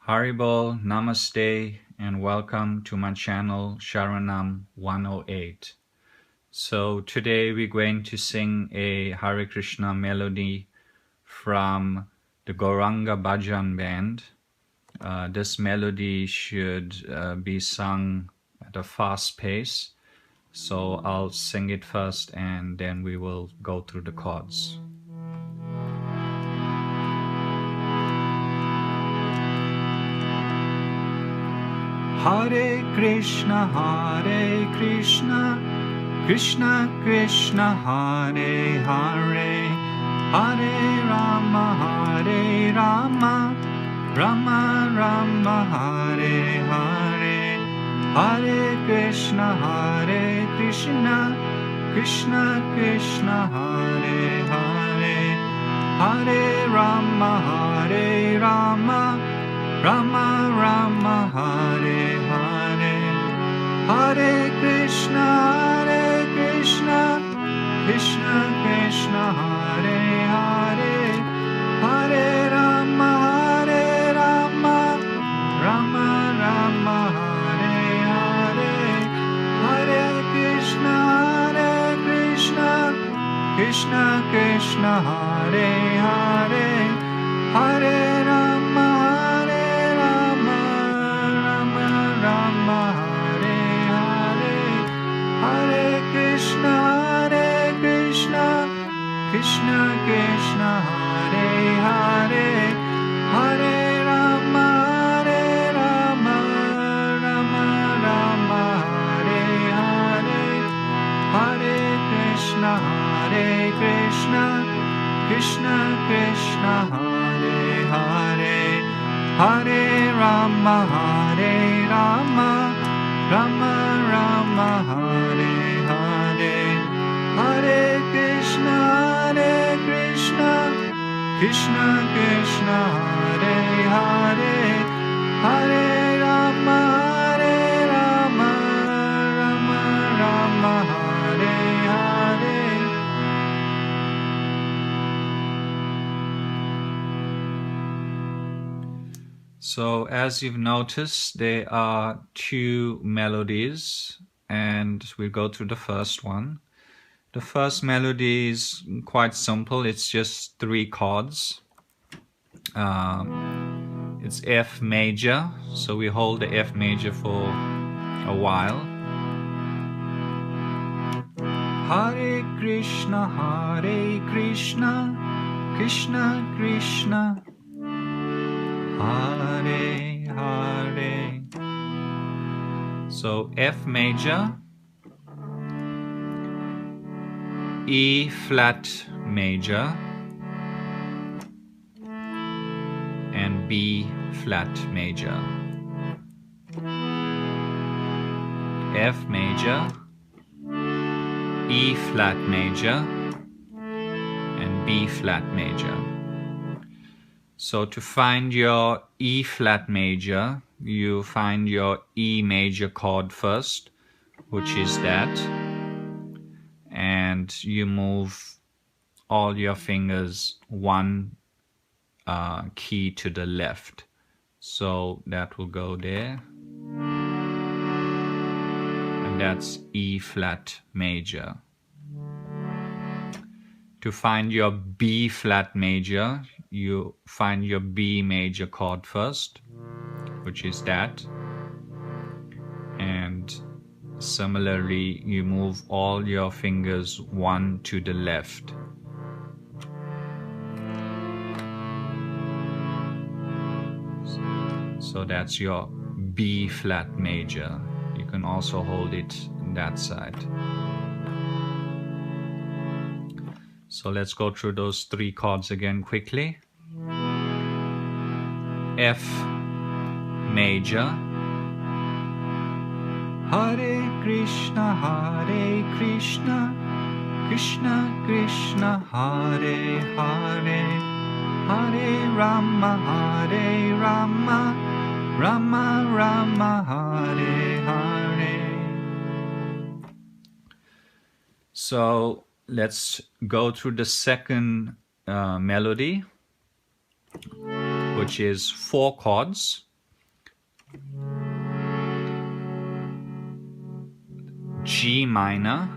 Haribol, Namaste, and welcome to my channel Sharanam 108. So today we're going to sing a Hare Krishna melody from the Gauranga Bhajan band. This melody should be sung at a fast pace. So I'll sing it first and then we will go through the chords. Hare Krishna, Krishna Krishna, Hare Hare, Hare Rama, Rama Rama, Hare Hare, Hare Krishna, Krishna Krishna, Hare Hare, Hare Rama, Rama Rama, Hare Hare, Hare Krishna, Krishna Krishna, Hare Hare, Hare Rama, Rama Rama, Hare Hare, Hare Krishna, Krishna Krishna, Hare Hare, Hare Rama, Krishna Krishna, Hare Hare, Hare Rama, Rama Rama, Hare Hare, Hare Krishna, Krishna Krishna, Hare Hare, Hare Rama, Rama Rama, Hare Hare, Hare Krishna, Krishna Krishna, Hare Hare, Hare Rama, Rama Rama, Hare Hare. So as you've noticed, there are two melodies, and we'll go through the first one. The first melody is quite simple. It's just 3 chords. It's F major, so we hold the F major for a while. Hare Krishna, Krishna Krishna, Hare Hare. So F major, E flat major, and B flat major. F major, E flat major, and B flat major. So to find your E flat major, you find your E major chord first, which is that. And you move all your fingers one key to the left. So that will go there. And that's E flat major. To find your B flat major, you find your B major chord first, which is that. And similarly, you move all your fingers one to the left. So that's your B flat major. You can also hold it on that side. So let's go through those 3 chords again quickly. F major, Hare Krishna, Krishna Krishna, Hare Hare, Hare Rama, Rama Rama, Hare Hare. So let's go through the second melody, which is 4 chords. G minor,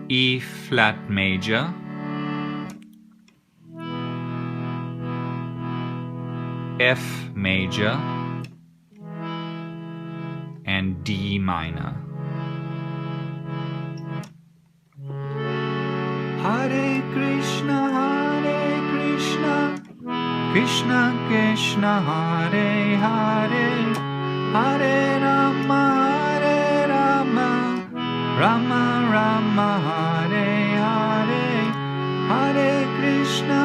E flat major, F major, and D minor. Hare Krishna, Krishna Krishna, Hare Hare, Hare Rama, Rama Rama, Hare Hare, Hare Krishna,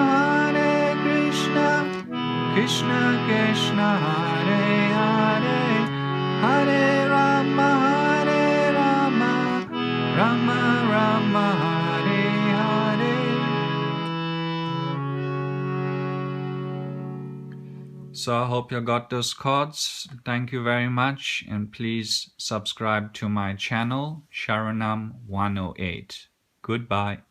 Krishna Krishna, Hare Hare, Hare Rama, Rama Rama, Hare Hare. So I hope you got those chords. Thank you very much, and please subscribe to my channel, Sharanam 108. Goodbye.